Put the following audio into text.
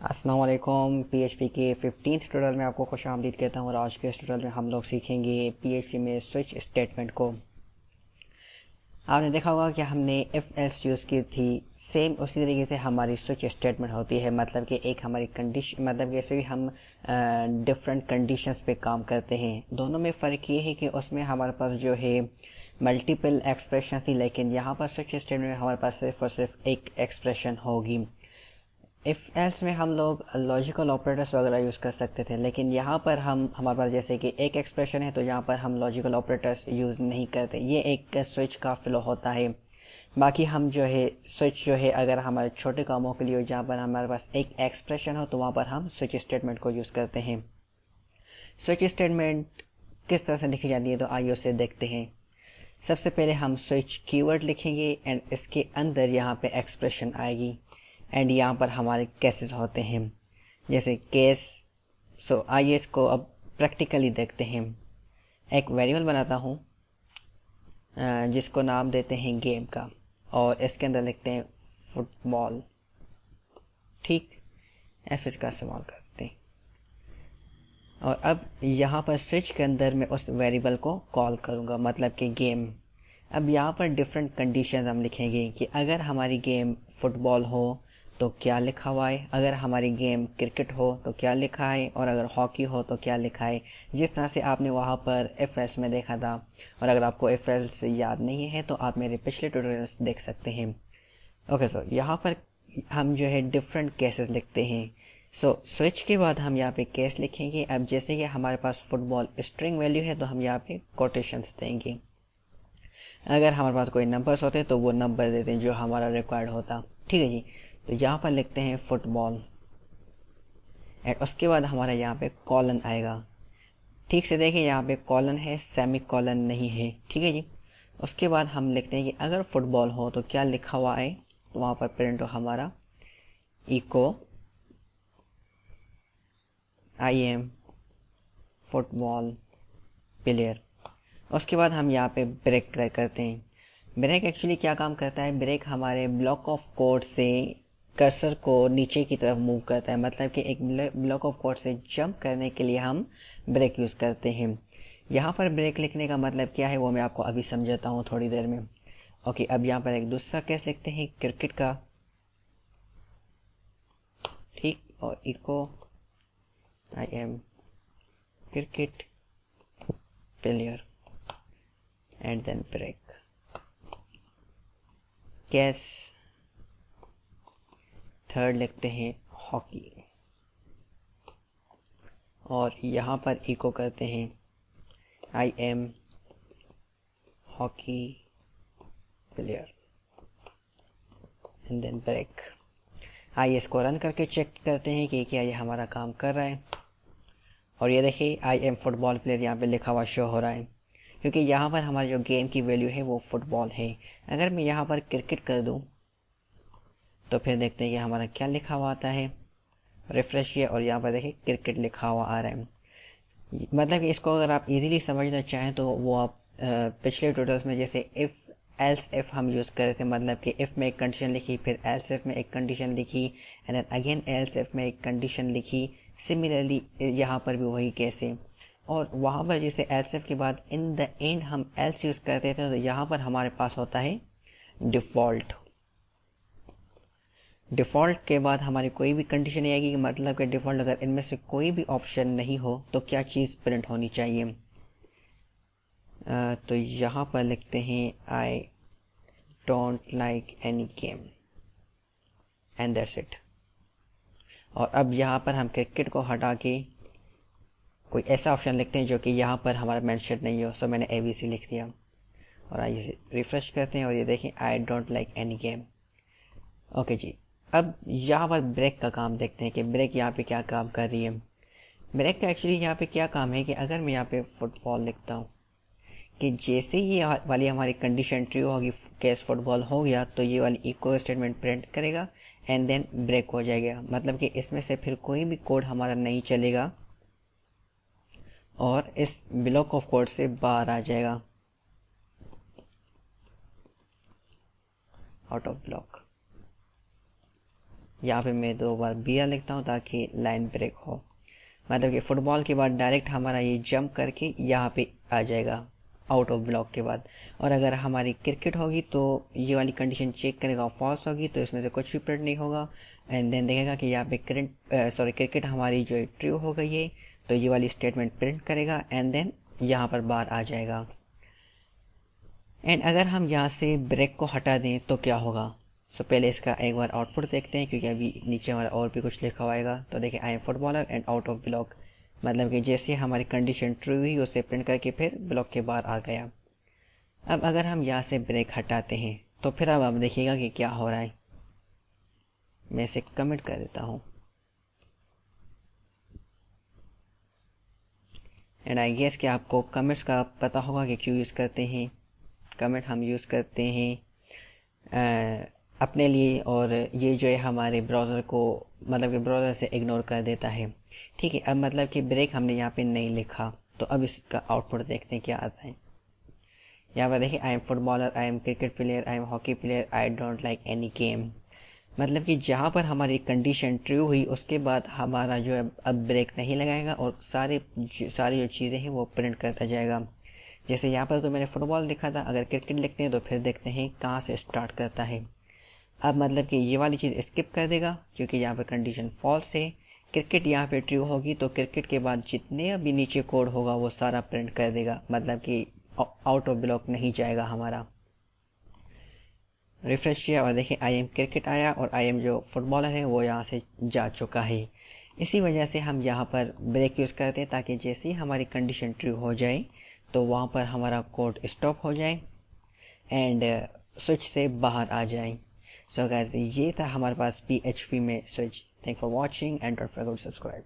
अस्सलाम वालेकुम। पीएचपी के 15th ट्यूटोरियल में आपको खुशामदीद कहता हूँ और आज के इस ट्यूटोरियल में हम लोग सीखेंगे पीएचपी में स्विच स्टेटमेंट को। आपने देखा होगा कि हमने इफ़ एल्स यूज़ की थी, सेम उसी तरीके से हमारी स्विच स्टेटमेंट होती है। मतलब कि एक हमारी कंडीशन, मतलब कि इसमें भी हम डिफरेंट कंडीशंस पे काम करते हैं। दोनों में फ़र्क ये है कि उसमें हमारे पास जो है मल्टीपल एक्सप्रेशन थी, लेकिन यहाँ पर स्विच स्टेटमेंट में हमारे पास सिर्फ और सिर्फ एक एक्सप्रेशन होगी। इफ़ एल्स में हम लोग लॉजिकल ऑपरेटर्स वगैरह यूज़ कर सकते थे, लेकिन यहाँ पर हमारे पास जैसे कि एक एक्सप्रेशन है तो यहाँ पर हम लॉजिकल ऑपरेटर्स यूज़ नहीं करते। ये एक स्विच का फ्लो होता है। बाकी हम जो है स्विच जो है अगर हमारे छोटे कामों के लिए हो, जहाँ पर हमारे पास एक एक्सप्रेशन हो, तो वहाँ पर हम स्विच स्टेटमेंट को यूज़ करते हैं। स्विच स्टेटमेंट किस तरह से लिखी जाती है, तो आइए उसे देखते हैं। सबसे पहले हम स्विच कीवर्ड लिखेंगे एंड इसके अंदर यहाँ पे एक्सप्रेशन आएगी एंड यहाँ पर हमारे केसेस होते हैं, जैसे केस। सो आइए इसको अब प्रैक्टिकली देखते हैं। एक वेरिएबल बनाता हूँ जिसको नाम देते हैं गेम का, और इसके अंदर लिखते हैं फुटबॉल। ठीक, एफ इसका इस्तेमाल करते हैं। और अब यहाँ पर स्विच के अंदर मैं उस वेरिएबल को कॉल करूँगा, मतलब कि गेम। अब यहाँ पर डिफरेंट कंडीशंस हम लिखेंगे कि अगर हमारी गेम फुटबॉल हो तो क्या लिखा हुआ है, अगर हमारी गेम क्रिकेट हो तो क्या लिखा है, और अगर हॉकी हो तो क्या लिखा है। जिस तरह से आपने वहाँ पर एफ एल्स में देखा था, और अगर आपको एफ एल्स याद नहीं है तो आप मेरे पिछले ट्यूटोरियल्स देख सकते हैं। ओके, सो यहाँ पर हम जो है डिफरेंट केसेस लिखते हैं। सो स्विच के बाद हम यहाँ पे केस लिखेंगे। अब जैसे कि हमारे पास फुटबॉल स्ट्रिंग वैल्यू है तो हम यहाँ पे कोटेशंस देंगे। अगर हमारे पास कोई नंबर्स होते तो वो नंबर देते हैं जो हमारा रिक्वायर्ड होता। ठीक है जी, तो यहाँ पर लिखते हैं फुटबॉल एंड उसके बाद हमारा यहाँ पे कॉलन आएगा। ठीक से देखिए, यहाँ पे कॉलन है, सेमी कॉलन नहीं है। ठीक है जी, उसके बाद हम लिखते हैं कि अगर फुटबॉल हो तो क्या लिखा हुआ है, तो वहाँ पर प्रिंट हो हमारा echo I am football player. उसके बाद हम यहाँ पे ब्रेक करते हैं। ब्रेक एक्चुअली क्या काम करता है, ब्रेक हमारे ब्लॉक ऑफ कोड से कर्सर को नीचे की तरफ मूव करता है। मतलब कि एक ब्लॉक ऑफ कोड से जंप करने के लिए हम ब्रेक यूज़ करते हैं। यहाँ पर ब्रेक लिखने का मतलब क्या है वो मैं आपको अभी समझाता हूँ थोड़ी देर में। ओके, अब यहाँ पर एक दूसरा केस लिखते हैं क्रिकेट का। ठीक, और echo I am cricket player and then break. Case third लिखते हैं हॉकी, और यहाँ पर इको करते हैं I am hockey player and then break. आइए इसको रन करके चेक करते हैं कि क्या ये हमारा काम कर रहा है। और ये देखिए आई एम फुटबॉल प्लेयर यहाँ पे लिखा हुआ शो हो रहा है, क्योंकि यहाँ पर हमारी जो गेम की वैल्यू है वो फुटबॉल है। अगर मैं यहाँ पर क्रिकेट कर दूँ तो फिर देखते हैं कि हमारा क्या लिखा हुआ आता है। रिफ्रेश किया और यहाँ पर देखिए क्रिकेट लिखा हुआ आ रहा है। मतलब कि इसको अगर आप इजीली समझना चाहें तो वो आप पिछले ट्यूटोरियल्स में जैसे इफ़ एल्स इफ हम यूज़ कर रहे थे। मतलब कि इफ़ में एक कंडीशन लिखी, फिर एल्स इफ में एक कंडीशन लिखी, and then again else if में एक कंडीशन लिखी। सिमिलरली यहाँ पर भी वही केस है। और वहाँ पर जैसे एल्स इफ के बाद इन द एंड हम एल्स यूज़ करते थे, तो यहाँ पर हमारे पास होता है डिफ़ॉल्ट। डिफ़ॉल्ट के बाद हमारी कोई भी कंडीशन नहीं आएगी, मतलब कि डिफ़ॉल्ट अगर इनमें से कोई भी ऑप्शन नहीं हो तो क्या चीज़ प्रिंट होनी चाहिए। तो यहाँ पर लिखते हैं आई don't like any game and that's it. और अब यहाँ पर हम क्रिकेट को हटा के कोई ऐसा ऑप्शन लिखते हैं जो कि यहाँ पर हमारा मेंशन नहीं हो। सो मैंने ABC लिख दिया और आइए रिफ्रेश करते हैं और ये देखें I don't like any game. Okay जी, अब यहाँ पर ब्रेक का काम देखते हैं कि ब्रेक यहाँ पे क्या काम कर रही है। ब्रेक का एक्चुअली यहाँ पे क्या काम है कि अगर मैं यहाँ पे फुटबॉल लिखता हूँ कि जैसे ही ये वाली हमारी कंडीशन ट्रू होगी, केस फुटबॉल हो गया, तो ये वाली इको स्टेटमेंट प्रिंट करेगा एंड देन ब्रेक हो जाएगा। मतलब कि इसमें से फिर कोई भी कोड हमारा नहीं चलेगा और इस ब्लॉक ऑफ कोड से बाहर आ जाएगा, आउट ऑफ ब्लॉक। यहाँ पे मैं 2 बार BR लिखता हूँ ताकि लाइन ब्रेक हो। मतलब कि फुटबॉल के बाद डायरेक्ट हमारा ये जंप करके यहाँ पे आ जाएगा आउट ऑफ ब्लॉक के बाद। और अगर हमारी क्रिकेट होगी तो ये वाली कंडीशन चेक करेगा, फॉल्स होगी तो इसमें से कुछ भी प्रिंट नहीं होगा। एंड देन देखेगा कि यहाँ पे क्रिकेट हमारी जो ट्रू हो गई है, तो ये वाली स्टेटमेंट प्रिंट करेगा एंड देन यहाँ पर बाहर आ जाएगा। एंड अगर हम यहाँ से ब्रेक को हटा दें तो क्या होगा। सो पहले इसका एक बार आउटपुट देखते हैं, क्योंकि अभी नीचे हमारा और भी कुछ लिखा हुआ तो देखिए I am footballer and out of block. मतलब कि जैसे हमारी कंडीशन ट्रू हुई उसे प्रिंट करके फिर ब्लॉक के बाहर आ गया। अब अगर हम यहाँ से ब्रेक हटाते हैं तो फिर अब आप देखिएगा कि क्या हो रहा है। मैं इसे कमेंट कर देता हूँ। एंड आई गेस कि आपको कमेंट्स का पता होगा कि क्यों यूज़ करते हैं। कमेंट हम यूज़ करते हैं अपने लिए, और ये जो है हमारे ब्राउज़र को मतलब कि ब्राउज़र से इग्नोर कर देता है। ठीक है, अब मतलब कि ब्रेक हमने यहाँ पे नहीं लिखा, तो अब इसका आउटपुट देखते हैं क्या आता है। यहाँ पर देखिए I am footballer, I am cricket player, I am hockey player, I don't like any game. मतलब कि जहाँ पर हमारी कंडीशन ट्रू हुई उसके बाद हमारा जो है अब ब्रेक नहीं लगाएगा और सारी जो चीज़ें हैं वो प्रिंट करता जाएगा। जैसे यहाँ पर तो मैंने फुटबॉल लिखा था, अगर क्रिकेट लिखते हैं तो फिर देखते हैं कहाँ से स्टार्ट करता है। अब मतलब कि ये वाली चीज़ स्किप कर देगा क्योंकि यहाँ पर कंडीशन फॉल्स है। क्रिकेट यहाँ पे ट्रू होगी तो क्रिकेट के बाद जितने अभी नीचे कोड होगा वो सारा प्रिंट कर देगा, मतलब कि आउट ऑफ ब्लॉक नहीं जाएगा हमारा। रिफ्रेश किया और देखिए आई एम क्रिकेट आया और आई एम जो फुटबॉलर है वो यहाँ से जा चुका है। इसी वजह से हम यहाँ पर ब्रेक यूज़ करते हैं ताकि जैसे ही हमारी कंडीशन ट्रू हो जाए तो वहाँ पर हमारा कोड स्टॉप हो जाए एंड स्विच से बाहर आ जाए। सो गाइस, ये था हमारे पास PHP में switch. Thank for watching and don't forget to subscribe.